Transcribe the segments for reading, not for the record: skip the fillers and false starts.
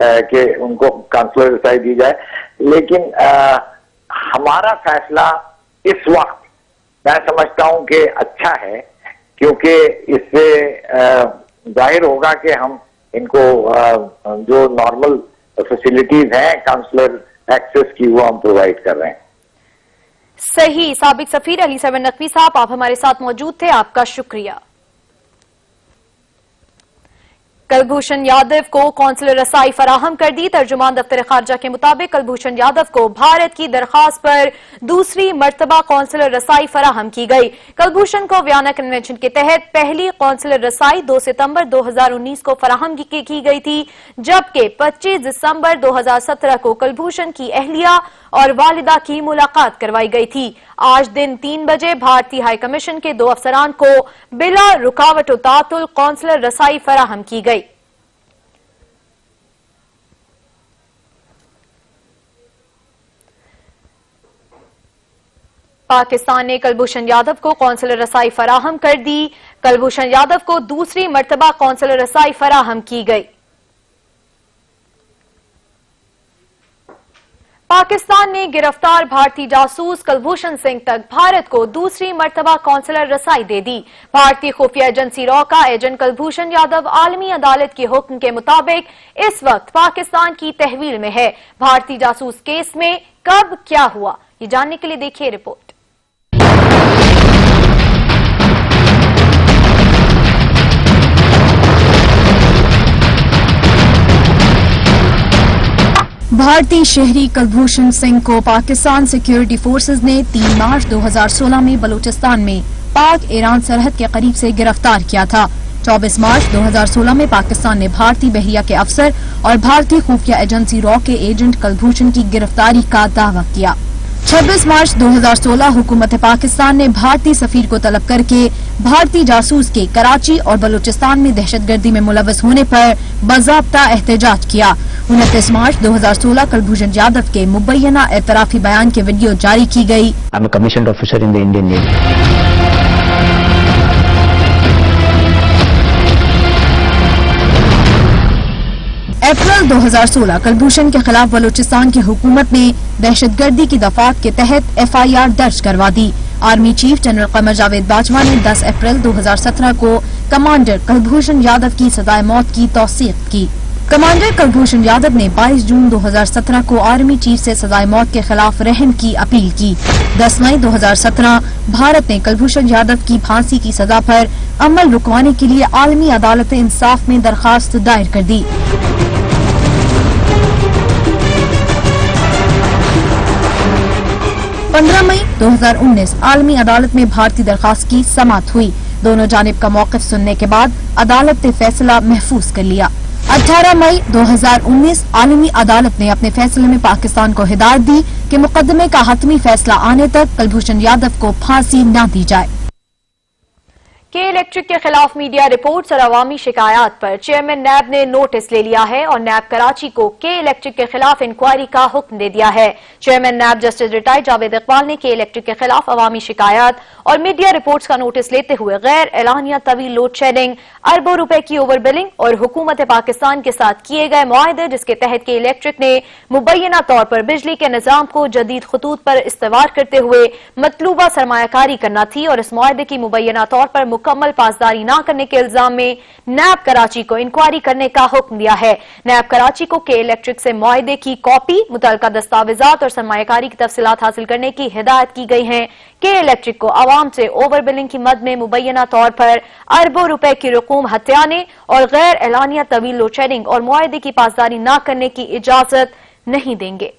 کہ ان کو کانسولر رسائی دی جائے. لیکن ہمارا فیصلہ اس وقت میں سمجھتا ہوں کہ اچھا ہے، کیونکہ اس سے ظاہر ہوگا کہ ہم ان کو جو نارمل فیسلٹیز ہیں کانسولر ایکسس کی وہ ہم پرووائڈ کر رہے ہیں. صحیح. سابق سفیر علی سرور نقوی صاحب، آپ ہمارے ساتھ موجود تھے، آپ کا شکریہ. کلبھوشن یادو کو قونصلر رسائی فراہم کر دی. ترجمان دفتر خارجہ کے مطابق کلبھوشن یادو کو بھارت کی درخواست پر دوسری مرتبہ قونصلر رسائی فراہم کی گئی. کلبھوشن کو ویانا کنونشن کے تحت پہلی قونصلر رسائی 2 ستمبر 2019 کو فراہم کی گئی تھی، جبکہ 25 دسمبر 2017 کو کلبھوشن کی اہلیہ اور والدہ کی ملاقات کروائی گئی تھی. آج دن 3 بجے بھارتی ہائی کمیشن کے 2 افسران کو بلا رکاوٹ و تعطل قونصلر رسائی فراہم کی گئی. پاکستان نے کلبھوشن یادو کو قونصلر رسائی فراہم کر دی. کلبھوشن یادو کو دوسری مرتبہ قونصلر رسائی فراہم کی گئی. پاکستان نے گرفتار بھارتی جاسوس کلبھوشن سنگھ تک بھارت کو دوسری مرتبہ قونصلر رسائی دے دی. بھارتی خفیہ ایجنسی را کا ایجنٹ کلبھوشن یادو عالمی عدالت کے حکم کے مطابق اس وقت پاکستان کی تحویل میں ہے. بھارتی جاسوس کیس میں کب کیا ہوا، یہ جاننے کے لیے دیکھیے رپورٹ. بھارتی شہری کلبھوشن سنگھ کو پاکستان سیکیورٹی فورسز نے 3 مارچ 2016 میں بلوچستان میں پاک ایران سرحد کے قریب سے گرفتار کیا تھا. 24 مارچ 2016 میں پاکستان نے بھارتی بحریہ کے افسر اور بھارتی خفیہ ایجنسی را کے ایجنٹ کلبھوشن کی گرفتاری کا دعویٰ کیا. 26 مارچ 2016 حکومت پاکستان نے بھارتی سفیر کو طلب کر کے بھارتی جاسوس کے کراچی اور بلوچستان میں دہشت گردی میں ملوث ہونے پر باضابطہ احتجاج کیا. 29 مارچ 2016 کلبھوشن یادو کے مبینہ اعترافی بیان کی ویڈیو جاری کی گئی. I'm a commissioned officer in the Indian Navy. April 2016 Kulbhushan کے خلاف بلوچستان کی حکومت نے دہشت گردی کی دفعات کے تحت FIR درج کروا دی. Army chief general Qamar Javed Bajwa نے 10 اپریل 2017 کو کمانڈر کلبھوشن یادو کی سزائے موت کی توثیق کی. کمانڈر کلبھوشن یادو نے 22 جون 2017 کو آرمی چیف سے سزائے موت کے خلاف رحم کی اپیل کی. 10 مئی 2017 بھارت نے کلبھوشن یادو کی پھانسی کی سزا پر عمل رکوانے کے لیے عالمی عدالت انصاف میں درخواست دائر کر دی. 15 مئی 2019 عالمی عدالت میں بھارتی درخواست کی سماعت ہوئی. دونوں جانب کا موقف سننے کے بعد عدالت نے فیصلہ محفوظ کر لیا. 18 مئی 2019 عالمی عدالت نے اپنے فیصلے میں پاکستان کو ہدایت دی کہ مقدمے کا حتمی فیصلہ آنے تک کلبھوشن یادو کو پھانسی نہ دی جائے. کے الیکٹرک کے خلاف میڈیا رپورٹس اور عوامی شکایات پر چیئرمین نیب نے نوٹس لے لیا ہے اور نیب کراچی کو کے الیکٹرک کے خلاف انکوائری کا حکم دے دیا ہے. Chairman NAB justice retired Javed Iqbal نے کے الیکٹرک کے خلاف عوامی شکایات اور میڈیا رپورٹس کا نوٹس لیتے ہوئے غیر اعلانیہ طویل لوڈ شیڈنگ، اربوں روپے کی اوور بلنگ اور حکومت پاکستان کے ساتھ کیے گئے معاہدے جس کے تحت کے الیکٹرک نے مبینہ طور پر بجلی کے نظام کو جدید خطوط پر استوار کرتے ہوئے مطلوبہ سرمایہ کاری کرنا تھی اور اس معاہدے کی مبینہ طور پر مکمل پاسداری نہ کرنے کے الزام میں نیب کراچی کو انکوائری کرنے کا حکم دیا ہے. نیب کراچی کو کے الیکٹرک سے معاہدے کی کاپی، متعلقہ دستاویزات اور سرمایہ کاری کی تفصیلات حاصل کرنے کی ہدایت کی گئی ہیں. کے الیکٹرک کو عوام سے اوور بلنگ کی مد میں مبینہ طور پر اربوں روپے کی رقوم ہتھیانے اور غیر اعلانیہ طویل لوڈ شیڈنگ اور معاہدے کی پاسداری نہ کرنے کی اجازت نہیں دیں گے.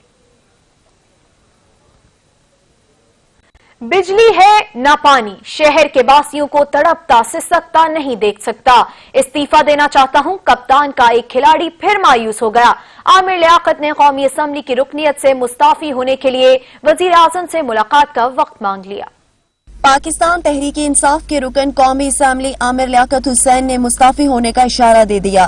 بجلی ہے نہ پانی، شہر کے باسیوں کو تڑپتا سسکتا نہیں دیکھ سکتا. استعفی دینا چاہتا ہوں، کپتان کا ایک کھلاڑی پھر مایوس ہو گیا. عامر لیاقت نے قومی اسمبلی کی رکنیت سے مستعفی ہونے کے لیے وزیر اعظم سے ملاقات کا وقت مانگ لیا. پاکستان تحریک انصاف کے رکن قومی اسمبلی عامر لیاقت حسین نے مستعفی ہونے کا اشارہ دے دیا.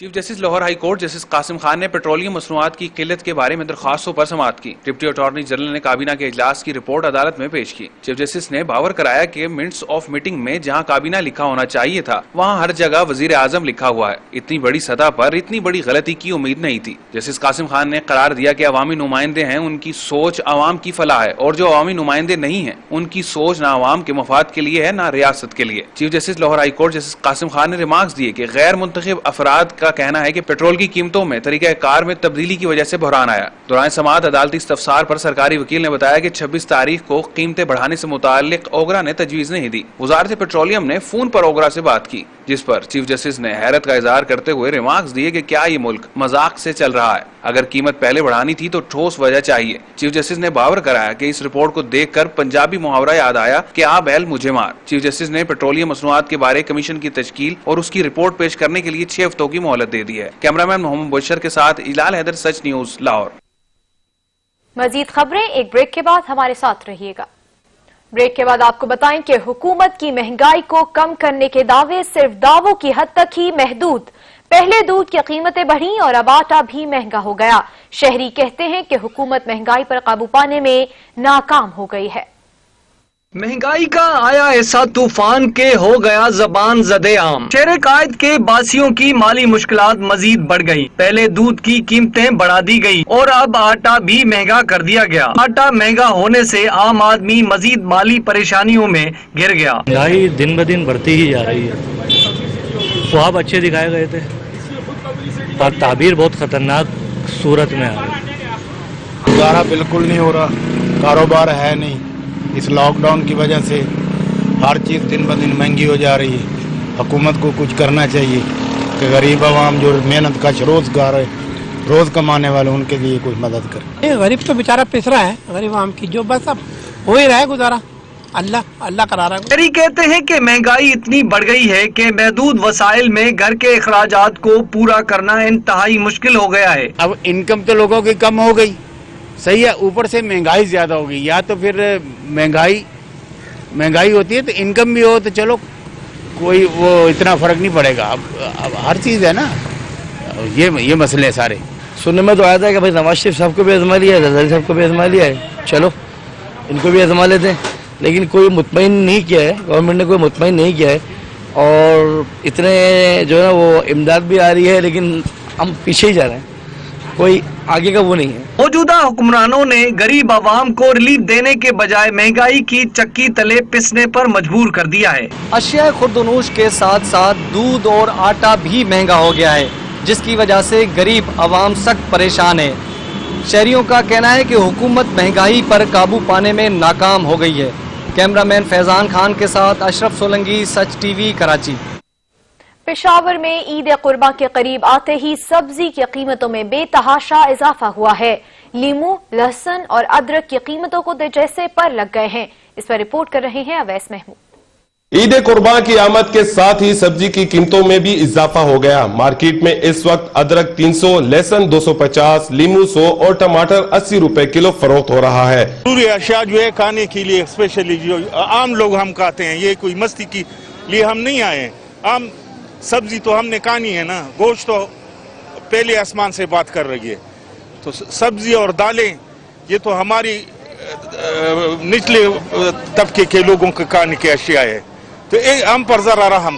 Chief justice Lahore high court justice Qasim Khan نے پیٹرولیم مصنوعات کی قلت کے بارے میں درخواستوں پر سماعت کی۔ ڈپٹی اٹارنی جنرل نے کابینہ کے اجلاس کی رپورٹ عدالت میں پیش کی۔ چیف جسٹس نے باور کرایا کہ منٹس آف میٹنگ میں جہاں کابینہ لکھا ہونا چاہیے تھا وہاں ہر جگہ وزیر اعظم لکھا ہوا ہے۔ اتنی بڑی سطح پر اتنی بڑی غلطی کی امید نہیں تھی۔ جسٹس قاسم خان نے قرار دیا کہ عوامی نمائندے ہیں، ان کی سوچ عوام کی فلاح ہے، اور جو عوامی نمائندے نہیں ہیں ان کی سوچ نہ عوام کے مفاد کے لیے ہے نہ ریاست کے لیے۔ Chief justice Lahore high court justice Qasim Khan نے ریمارکس دیے کہ غیر منتخب افراد کا کہنا ہے کہ پیٹرول کی قیمتوں میں طریقہ کار میں تبدیلی کی وجہ سے بحران آیا۔ دوران سماعت عدالتی استفسار پر سرکاری وکیل نے بتایا کہ 26 تاریخ کو قیمتیں بڑھانے سے متعلق اوگرا نے تجویز نہیں دی۔ وزارت پیٹرولیم نے فون پر اوگرا سے بات کی، جس پر چیف جسٹس نے حیرت کا اظہار کرتے ہوئے ریمارکس دیے کہ کیا یہ ملک مذاق سے چل رہا ہے؟ اگر قیمت پہلے بڑھانی تھی تو ٹھوس وجہ چاہیے۔ چیف جسٹس نے باور کرایا کہ اس رپورٹ کو دیکھ کر پنجابی محاورہ یاد آیا کہ آ بیل مجھے مار۔ چیف جسٹس نے پیٹرولیم مصنوعات کے بارے کمیشن کی تشکیل اور اس کی رپورٹ پیش کرنے کے لیے 6 ہفتوں کی مہلت دے دی ہے۔ کیمرامین محمد بشر کے ساتھ اجلال حیدر، سچ نیوز، لاہور۔ مزید خبریں ایک بریک کے بعد، ہمارے ساتھ رہیے گا۔ بریک کے بعد آپ کو بتائیں کہ حکومت کی مہنگائی کو کم کرنے کے دعوے صرف دعووں کی حد تک ہی محدود۔ پہلے دودھ کی قیمتیں بڑھیں اور اب آٹا بھی مہنگا ہو گیا۔ شہری کہتے ہیں کہ حکومت مہنگائی پر قابو پانے میں ناکام ہو گئی ہے۔ مہنگائی کا آیا ایسا طوفان کے ہو گیا زبان زدے عام۔ شہر قائد کے باسیوں کی مالی مشکلات مزید بڑھ گئی۔ پہلے دودھ کی قیمتیں بڑھا دی گئی اور اب آٹا بھی مہنگا کر دیا گیا۔ آٹا مہنگا ہونے سے عام آدمی مزید مالی پریشانیوں میں گر گیا۔ مہنگائی دن بہ دن بڑھتی ہی جا رہی ہے۔ خواب اچھے دکھائے گئے تھے پر تعبیر بہت خطرناک صورت میں آ رہی۔ گزارا بالکل نہیں ہو رہا، کاروبار ہے نہیں۔ اس لاک ڈاؤن کی وجہ سے ہر چیز دن بہ دن مہنگی ہو جا رہی ہے۔ حکومت کو کچھ کرنا چاہیے کہ غریب عوام جو محنت کش روزگار ہے، روز کمانے والے، ان کے لیے کچھ مدد کرے۔ غریب تو بیچارہ پس رہا ہے، غریب عوام کی جو بس اب ہو ہی رہا ہے گزارا، اللہ کرا رہا ہے۔ شہری کہتے ہیں کہ مہنگائی اتنی بڑھ گئی ہے کہ محدود وسائل میں گھر کے اخراجات کو پورا کرنا انتہائی مشکل ہو گیا ہے۔ اب انکم تو لوگوں کی کم ہو گئی، صحیح ہے، اوپر سے مہنگائی زیادہ ہو گئی۔ یا تو پھر مہنگائی ہوتی ہے تو انکم بھی ہو تو چلو کوئی وہ اتنا فرق نہیں پڑے گا۔ اب ہر چیز ہے نا، یہ مسئلے سارے سننے میں تو آیا تھا کہ بھائی نواز شریف صاحب کو بھی آزما لیا ہے، زرداری صاحب کو بھی آزما لیا ہے، چلو ان کو بھی آزما لیتے ہیں، لیکن کوئی مطمئن نہیں کیا ہے، گورنمنٹ نے کوئی مطمئن نہیں کیا ہے، اور اتنے جو ہے نا وہ امداد بھی آ رہی ہے لیکن ہم پیچھے ہی جا رہے ہیں، کوئی آگے کا وہ نہیں ہے۔ موجودہ حکمرانوں نے غریب عوام کو ریلیف دینے کے بجائے مہنگائی کی چکی تلے پسنے پر مجبور کر دیا ہے۔ اشیاء خوردونوش کے ساتھ ساتھ دودھ اور آٹا بھی مہنگا ہو گیا ہے، جس کی وجہ سے غریب عوام سخت پریشان ہے۔ شہریوں کا کہنا ہے کہ حکومت مہنگائی پر قابو پانے میں ناکام ہو گئی ہے۔ کیمرامین فیضان خان کے ساتھ اشرف سولنگی، سچ ٹی وی، کراچی۔ پشاور میں عید قرباں کے قریب آتے ہی سبزی کی قیمتوں میں بے تحاشا اضافہ ہوا ہے۔ لیموں، لہسن اور ادرک کی قیمتوں کو جیسے پر لگ گئے ہیں۔ اس پر رپورٹ کر رہے ہیں اویس محمود۔ عید قرباں کی آمد کے ساتھ ہی سبزی کی قیمتوں میں بھی اضافہ ہو گیا۔ مارکیٹ میں اس وقت ادرک 300، لہسن 250، لیموں 100 اور ٹماٹر 80 روپے کلو فروخت ہو رہا ہے۔ ضروری اشیاء جو ہے کھانے کے لیے اسپیشلی جو عام لوگ ہم کھاتے ہیں، یہ کوئی مستی کے لیے ہم نہیں آئے ہیں۔ عام سبزی تو ہم نے کھانی ہے نا، گوشت تو پہلے آسمان سے بات کر رہی ہے، تو سبزی اور دالیں یہ تو ہماری نچلے طبقے کے لوگوں کے کھانے کی اشیاء ہے، تو ہم پر ذرا رحم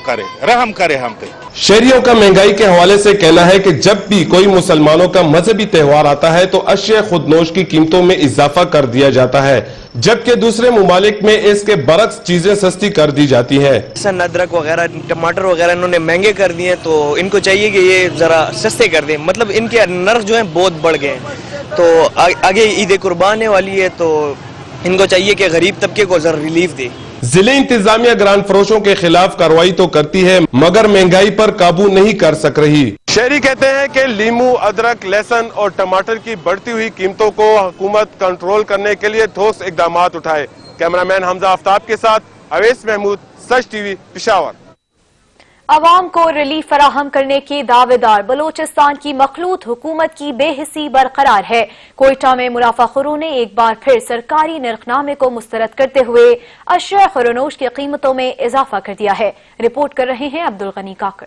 کرے ہم پہ۔ شہریوں کا مہنگائی کے حوالے سے کہنا ہے کہ جب بھی کوئی مسلمانوں کا مذہبی تہوار آتا ہے تو اشیاء خودنوش کی قیمتوں میں اضافہ کر دیا جاتا ہے، جبکہ دوسرے ممالک میں اس کے برعکس چیزیں سستی کر دی جاتی ہیں۔ لہسن، ادرک وغیرہ، ٹماٹر وغیرہ انہوں نے مہنگے کر دیے، تو ان کو چاہیے کہ یہ ذرا سستے کر دیں، مطلب ان کے نرخ جو ہیں بہت بڑھ گئے ہیں۔ تو آگے عید قربان آنے والی ہے تو ان کو چاہیے کہ غریب طبقے کو ذرا ریلیف دے۔ ضلع انتظامیہ گران فروشوں کے خلاف کارروائی تو کرتی ہے مگر مہنگائی پر قابو نہیں کر سک رہی۔ شہری کہتے ہیں کہ لیموں، ادرک، لہسن اور ٹماٹر کی بڑھتی ہوئی قیمتوں کو حکومت کنٹرول کرنے کے لیے ٹھوس اقدامات اٹھائے۔ کیمرامین حمزہ آفتاب کے ساتھ اویس محمود، سچ ٹی وی، پشاور۔ عوام کو ریلیف فراہم کرنے کے دعوے دار بلوچستان کی مخلوط حکومت کی بے حسی برقرار ہے۔ کوئٹہ میں منافع خوروں نے ایک بار پھر سرکاری نرخنامے کو مسترد کرتے ہوئے اشیاء خوردونوش کی قیمتوں میں اضافہ کر دیا ہے۔ رپورٹ کر رہے ہیں عبدالغنی کاکڑ۔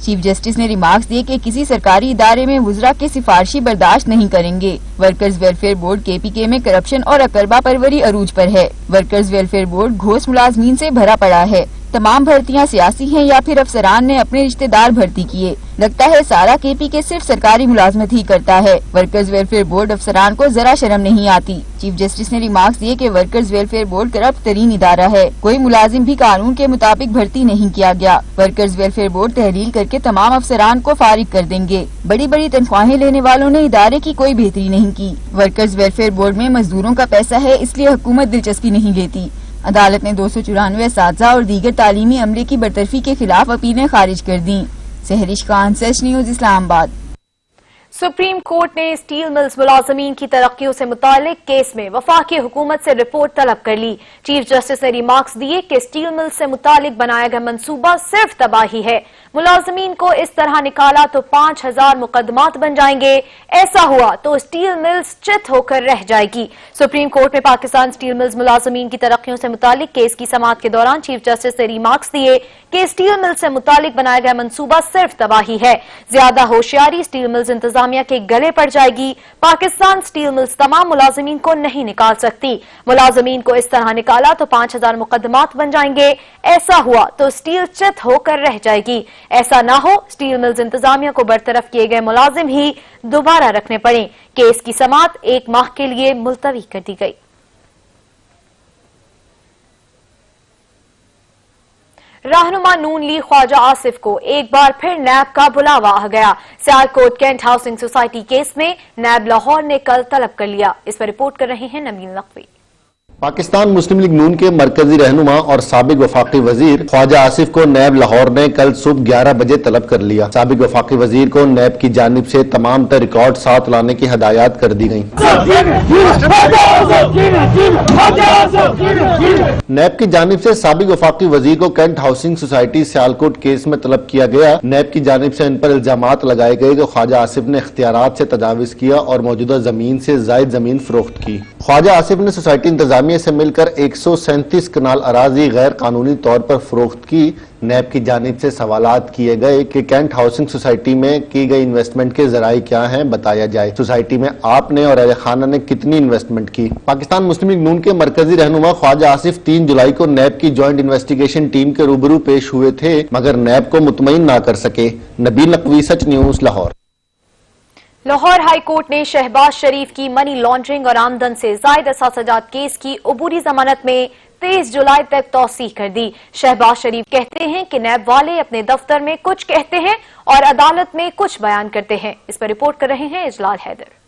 چیف جسٹس نے ریمارکس دیے کہ کسی سرکاری ادارے میں وزراء کی سفارشی برداشت نہیں کریں گے۔ ورکرز ویلفیئر بورڈ KPK میں کرپشن اور اقربا پروری عروج پر ہے۔ ورکرز ویلفیئر بورڈ گھوس ملازمین سے بھرا پڑا ہے۔ تمام بھرتیاں سیاسی ہیں یا پھر افسران نے اپنے رشتہ دار بھرتی کیے۔ لگتا ہے سارا KPK صرف سرکاری ملازمت ہی کرتا ہے۔ ورکرز ویلفیئر بورڈ افسران کو ذرا شرم نہیں آتی۔ چیف جسٹس نے ریمارکس دیے کہ ورکرز ویلفیئر بورڈ کرپٹ ترین ادارہ ہے۔ کوئی ملازم بھی قانون کے مطابق بھرتی نہیں کیا گیا۔ ورکرز ویلفیئر بورڈ تحلیل کر کے تمام افسران کو فارغ کر دیں گے۔ بڑی بڑی تنخواہیں لینے والوں نے ادارے کی کوئی بہتری نہیں کی۔ ورکرز ویلفیئر بورڈ میں مزدوروں کا پیسہ ہے، اس لیے حکومت دلچسپی نہیں لیتی۔ عدالت نے 294 اساتذہ اور دیگر تعلیمی عملے کی برطرفی کے خلاف اپیلیں خارج کر دیں۔ سہرش خان، سچ نیوز، اسلام آباد۔ سپریم کورٹ نے اسٹیل ملز ملازمین کی ترقیوں سے متعلق کیس میں وفاقی حکومت سے رپورٹ طلب کر لی۔ چیف جسٹس نے ریمارکس دیے کہ اسٹیل ملز سے متعلق بنایا گیا منصوبہ صرف تباہی ہے۔ ملازمین کو اس طرح نکالا تو 5000 مقدمات بن جائیں گے، ایسا ہوا تو اسٹیل ملز چت ہو کر رہ جائے گی۔ سپریم کورٹ میں پاکستان اسٹیل ملز ملازمین کی ترقیوں سے متعلق کیس کی سماعت کے دوران چیف جسٹس نے ریمارکس دیے کہ اسٹیل ملز سے متعلق بنایا گیا منصوبہ صرف تباہی ہے۔ زیادہ ہوشیاری اسٹیل ملز انتظامیہ کے گلے پڑ جائے گی۔ پاکستان اسٹیل ملز تمام ملازمین کو نہیں نکال سکتی۔ ملازمین کو اس طرح نکالا تو 5000 مقدمات بن جائیں گے، ایسا ہوا تو اسٹیل چت ہو کر رہ جائے گی۔ ایسا نہ ہو اسٹیل ملز انتظامیہ کو برطرف کیے گئے ملازم ہی دوبارہ رکھنے پڑیں۔ کیس کی سماعت 1 ماہ کے لیے ملتوی کر دی گئی۔ رہنما نون لیگ خواجہ آصف کو ایک بار پھر نیب کا بلاوا آ گیا۔ Sialkot cantt housing society case میں نیب لاہور نے کل طلب کر لیا۔ اس پر رپورٹ کر رہے ہیں نبیل نقوی۔ پاکستان مسلم لیگ نون کے مرکزی رہنما اور سابق وفاقی وزیر خواجہ آصف کو نیب لاہور نے کل صبح 11 بجے طلب کر لیا۔ سابق وفاقی وزیر کو نیب کی جانب سے تمام تر ریکارڈ ساتھ لانے کی ہدایات کر دی گئیں۔ نیب کی جانب سے سابق وفاقی وزیر کو cantt housing society Sialkot case میں طلب کیا گیا۔ نیب کی جانب سے ان پر الزامات لگائے گئے کہ خواجہ آصف نے اختیارات سے تجاوز کیا اور موجودہ زمین سے زائد زمین فروخت کی۔ خواجہ آصف نے سوسائٹی انتظامیہ سے مل کر 137 کنال اراضی غیر قانونی طور پر فروخت کی۔ نیب کی جانب سے سوالات کیے گئے کہ کینٹ ہاؤسنگ سوسائٹی میں کی گئی انویسٹمنٹ کے ذرائع کیا ہیں، بتایا جائے۔ سوسائٹی میں آپ نے اور اہل خانہ نے کتنی انویسٹمنٹ کی؟ پاکستان مسلم لیگ نون کے مرکزی رہنما خواجہ آصف 3 جولائی کو نیب کی جوائنٹ انویسٹیگیشن ٹیم کے روبرو پیش ہوئے تھے، مگر نیب کو مطمئن نہ کر سکے۔ Nabeel Naqvi, Sach news, Lahore. Lahore high court نے شہباز شریف کی منی لانڈرنگ اور آمدن سے زائد اثاثہ جات کیس کی عبوری ضمانت میں 23 جولائی تک توسیع کر دی۔ شہباز شریف کہتے ہیں کہ نیب والے اپنے دفتر میں کچھ کہتے ہیں اور عدالت میں کچھ بیان کرتے ہیں۔ اس پر رپورٹ کر رہے ہیں اجلال حیدر۔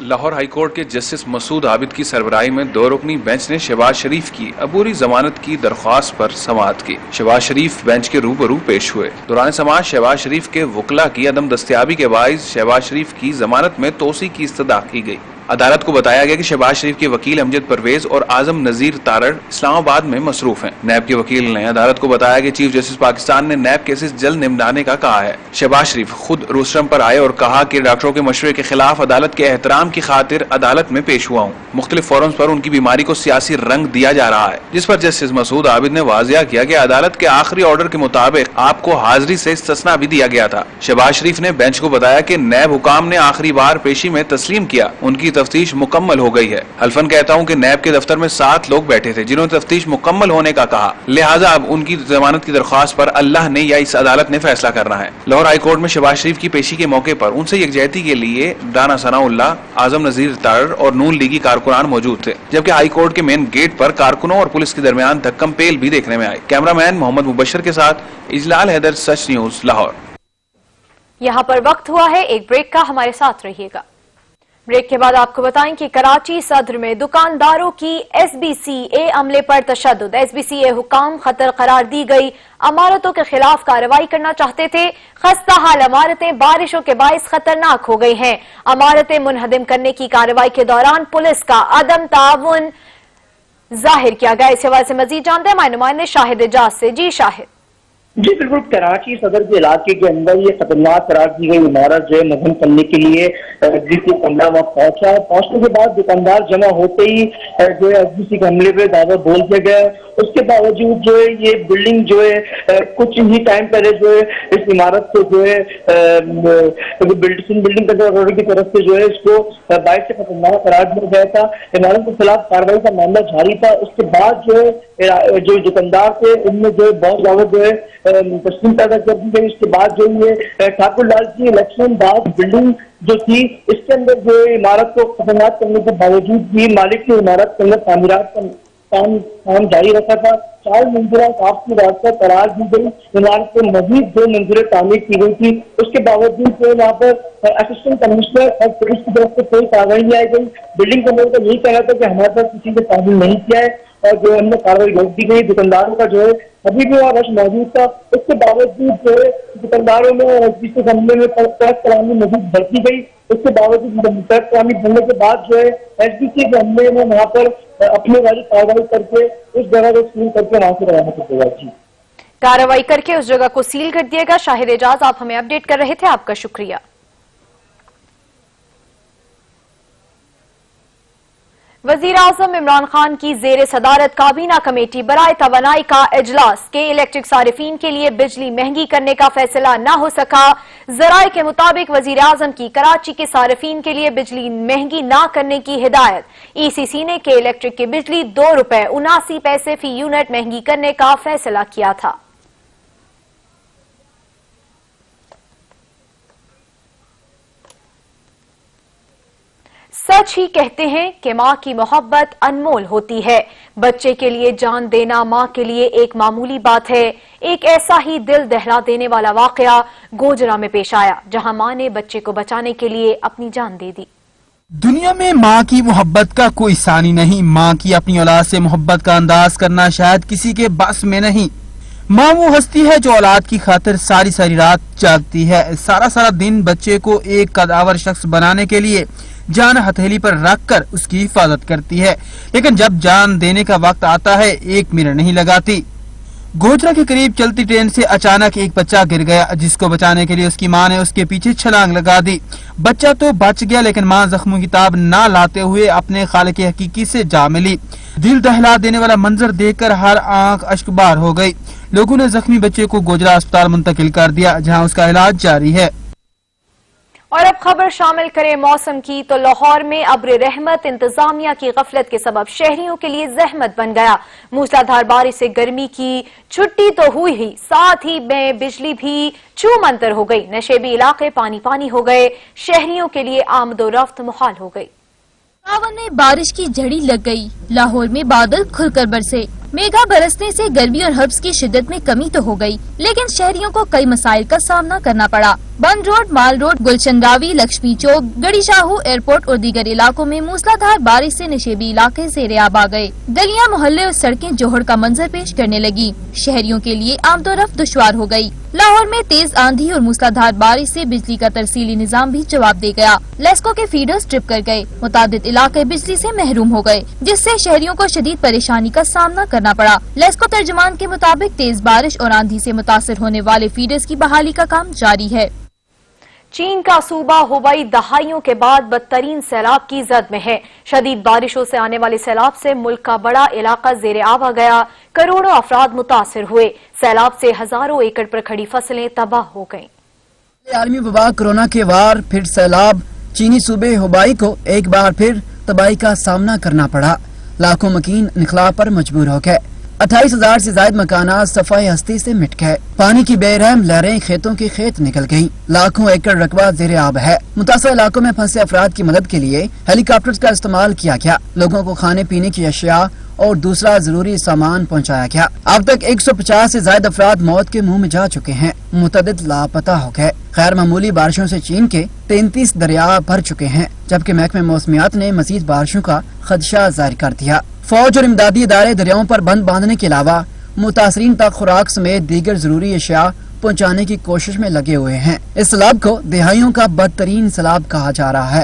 لاہور ہائی کورٹ کے جسٹس مسعود عابد کی سربراہی میں 2 رکنی بینچ نے شہباز شریف کی عبوری ضمانت کی درخواست پر سماعت کی۔ شہباز شریف بینچ کے روبرو پیش ہوئے۔ دوران سماعت شہباز شریف کے وکلا کی عدم دستیابی کے باعث شہباز شریف کی ضمانت میں توسیع کی استدعا کی گئی۔ عدالت کو بتایا گیا کہ شہباز شریف کے وکیل امجد پرویز اور اعظم نذیر تارڑ اسلام آباد میں مصروف ہیں۔ نیب کے وکیل نے عدالت کو بتایا کہ چیف جسٹس پاکستان نے نیب کیسز جلد نمٹانے کا کہا ہے۔ شہباز شریف خود روسٹرم پر آئے اور کہا کہ ڈاکٹروں کے مشورے کے خلاف عدالت کے احترام کی خاطر عدالت میں پیش ہوا ہوں۔ مختلف فورمز پر ان کی بیماری کو سیاسی رنگ دیا جا رہا ہے، جس پر جسٹس مسعود عابد نے واضح کیا کہ عدالت کے آخری آرڈر کے مطابق آپ کو حاضری سے استثناء بھی دیا گیا تھا۔ شہباز شریف نے بینچ کو بتایا کہ نیب حکام نے آخری بار پیشی میں تسلیم کیا، ان کی تفتیش مکمل ہو گئی ہے۔ حلفاً کہتا ہوں کہ نیب کے دفتر میں 7 لوگ بیٹھے تھے جنہوں نے تفتیش مکمل ہونے کا کہا، لہٰذا اب ان کی ضمانت کی درخواست پر اللہ نے یا اس عدالت نے فیصلہ کرنا ہے۔ لاہور ہائی کورٹ میں شہباز شریف کی پیشی کے موقع پر ان سے یکجہتی کے لیے رانا ثناء اللہ، اعظم نذیر تارڑ اور نون لیگی کارکنان موجود تھے، جبکہ ہائی کورٹ کے مین گیٹ پر کارکنوں اور پولیس کے درمیان دھکم پیل بھی دیکھنے میں آئی۔ کیمرہ مین محمد مبشر کے ساتھ اجلال حیدر، سچ نیوز، لاہور۔ یہاں پر وقت ہوا ہے ایک بریک کا، ہمارے ساتھ رہیے گا۔ بریک کے بعد آپ کو بتائیں کہ کراچی صدر میں دکانداروں کی SBCA عملے پر تشدد۔ SBCA حکام خطر قرار دی گئی عمارتوں کے خلاف کارروائی کرنا چاہتے تھے۔ خستہ حال عمارتیں بارشوں کے باعث خطرناک ہو گئی ہیں۔ عمارتیں منہدم کرنے کی کارروائی کے دوران پولیس کا عدم تعاون ظاہر کیا گیا۔ اس حوالے سے مزید جانتے ہیں ہمارے نمائندے شاہد اجاز سے۔ جی شاہد۔ جی بالکل، کراچی صدر کے علاقے کے اندر یہ خطرناک قرار دی گئی عمارت جو ہے مدھم کرنے کے لیے دکاندار وہاں پہنچا ہے. پہنچنے کے بعد دکاندار جمع ہوتے ہی جو ہے ایسبیسی کے حملے پہ دعویٰ بول دیا گیا. اس کے باوجود جو ہے یہ بلڈنگ جو ہے کچھ ہی ٹائم پہلے جو ہے اس عمارت کو جو ہے بلڈنگ کنٹرول کی طرف سے جو ہے اس کو باعث خطرناک قرار دیا گیا تھا. عمارت کے خلاف کارروائی کا معاملہ جاری تھا. اس کے بعد جو ہے جو دکاندار تھے ان میں جو ہے بہت زیادہ جو ہے تسلیم پیدا کر دی گئی. اس کے بعد جو یہ ٹھاکر لال کی الیکشن بعد بلڈنگ جو تھی اس کے اندر جو عمارت کو خطرناک کرنے کے باوجود بھی مالک کی عمارت کے اندر تعمیرات کا کام جاری رکھا تھا. 4 منزلہ صاف کی راستہ قرار دی گئی. عمارت کو مزید 2 منزلیں تعمیر کی گئی تھی. اس کے باوجود جو وہاں پر اسسٹنٹ کمشنر اور پولیس کی طرف سے کوئی کارروائی نہیں آئی گئی. بلڈنگ کمرے کا یہی کہنا تھا کہ ہمارے پاس کسی نے تعمیر نہیں کیا ہے اور جو ہم نے کارروائی روک دی گئی. دکانداروں کا جو ہے ابھی بھی وہاں رش موجود تھا. اس کے باوجود جو ہے دکانداروں میں جس حملے میں ٹرک کلامی مزید بڑھتی گئی. اس کے باوجود ٹرک کلامی بڑھنے کے بعد جو ہے ایس بی سی کے حملے میں وہاں پر اپنے والی کارروائی کر کے اس جگہ کو سیل کر کے وہاں سے روانہ کر دے گا. جی کارروائی کر کے اس جگہ کو سیل کر دیا گا. شاہد اعجاز آپ ہمیں اپڈیٹ کر رہے تھے، آپ کا شکریہ. وزیر اعظم عمران خان کی زیر صدارت کابینہ کمیٹی برائے توانائی کا اجلاس کے الیکٹرک صارفین کے لیے بجلی مہنگی کرنے کا فیصلہ نہ ہو سکا. ذرائع کے مطابق وزیر اعظم کی کراچی کے صارفین کے لیے بجلی مہنگی نہ کرنے کی ہدایت. ای سی سی نے کے الیکٹرک کی بجلی ₹2.79 فی یونٹ مہنگی کرنے کا فیصلہ کیا تھا. سچ ہی کہتے ہیں کہ ماں کی محبت انمول ہوتی ہے. بچے کے لیے جان دینا ماں کے لیے ایک معمولی بات ہے. ایک ایسا ہی دل دہلا دینے والا واقعہ گوجرا میں پیش آیا جہاں ماں نے بچے کو بچانے کے لیے اپنی جان دے دی. دنیا میں ماں کی محبت کا کوئی ثانی نہیں. ماں کی اپنی اولاد سے محبت کا انداز کرنا شاید کسی کے بس میں نہیں. ماں وہ ہستی ہے جو اولاد کی خاطر ساری ساری رات جاگتی ہے. سارا دن بچے کو ایک قدآور شخص بنانے کے لیے جان ہتھیلی پر رکھ کر اس کی حفاظت کرتی ہے، لیکن جب جان دینے کا وقت آتا ہے 1 منٹ نہیں لگاتی. گوجرا کے قریب چلتی ٹرین سے اچانک ایک بچہ گر گیا جس کو بچانے کے لیے اس کی ماں نے اس کے پیچھے چھلانگ لگا دی. بچہ تو بچ گیا لیکن ماں زخموں کی تاب نہ لاتے ہوئے اپنے خالق حقیقی سے جا ملی. دل دہلا دینے والا منظر دیکھ کر ہر آنکھ اشکبار ہو گئی. لوگوں نے زخمی بچے کو گوجرا اسپتال منتقل کر دیا جہاں اس کا علاج جاری ہے. اور اب خبر شامل کریں موسم کی تو لاہور میں ابر رحمت انتظامیہ کی غفلت کے سبب شہریوں کے لیے زحمت بن گیا. موسلادھار بارش سے گرمی کی چھٹی تو ہوئی ہی ساتھ ہی میں بجلی بھی چو منتر ہو گئی. نشیبی علاقے پانی پانی ہو گئے. شہریوں کے لیے آمد و رفت محال ہو گئی. ساون میں بارش کی جھڑی لگ گئی. لاہور میں بادل کھل کر برسے. میگھا برسنے سے گرمی اور حبس کی شدت میں کمی تو ہو گئی لیکن شہریوں کو کئی مسائل کا سامنا کرنا پڑا. بند روڈ، مال روڈ، گلشن راوی، لکشمی چوک، گڑی شاہو، ایئرپورٹ اور دیگر علاقوں میں موسلادھار بارش سے نشیبی علاقے زیر آب آ گئے. گلیاں، محلے اور سڑکیں جوہر کا منظر پیش کرنے لگی. شہریوں کے لیے آمد و رفت دشوار ہو گئی. لاہور میں تیز آندھی اور موسلادھار بارش سے بجلی کا ترسیلی نظام بھی جواب دے گیا. لیسکو کے فیڈرز ٹرپ کر گئے. متعدد علاقے بجلی سے محروم ہو گئے جس سے شہریوں کو شدید پریشانی کا سامنا کرنا پڑا. لیسکو ترجمان کے مطابق تیز بارش اور آندھی سے متاثر ہونے والے فیڈرز کی بحالی کا کام جاری ہے. چین کا صوبہ ہوبئی دہائیوں کے بعد بدترین سیلاب کی زد میں ہے. شدید بارشوں سے آنے والے سیلاب سے ملک کا بڑا علاقہ زیر آب آ گیا. کروڑوں افراد متاثر ہوئے. سیلاب سے ہزاروں ایکڑ پر کھڑی فصلیں تباہ ہو گئیں. عالمی وبا کورونا کے وار پھر سیلاب. چینی صوبے ہوبئی کو ایک بار پھر تباہی کا سامنا کرنا پڑا. لاکھوں مکین انخلا پر مجبور ہو گئے. 28,000 سے زائد مکانات صفائی ہستی سے مٹ گئے. پانی کی بے رحم لہریں کھیتوں کے کھیت نکل گئیں. لاکھوں ایکڑ رقبہ زیر آب ہے. متاثرہ علاقوں میں پھنسے افراد کی مدد کے لیے ہیلی کاپٹرز کا استعمال کیا گیا. لوگوں کو کھانے پینے کی اشیاء اور دوسرا ضروری سامان پہنچایا گیا. اب تک 150 سے زائد افراد موت کے منہ میں جا چکے ہیں. متعدد لاپتہ ہو گئے. غیر معمولی بارشوں سے چین کے 33 دریا بھر چکے ہیں جبکہ محکمہ موسمیات نے مزید بارشوں کا خدشہ ظاہر کر دیا. فوج اور امدادی ادارے دریاؤں پر بند باندھنے کے علاوہ متاثرین تک خوراک سمیت دیگر ضروری اشیاء پہنچانے کی کوشش میں لگے ہوئے ہیں. اس سیلاب کو دہائیوں کا بدترین سیلاب کہا جا رہا ہے.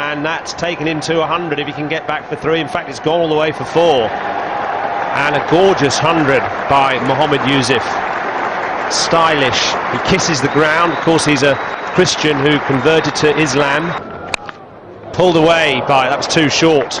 And that's taken into 100 if he can get back for 3. In fact, it's gone all the way for 4. And a gorgeous 100 by Mohammed Yusuf. Stylish. He kisses the ground. Of course, he's a Christian who converted to Islam. Pulled away by, that was too short.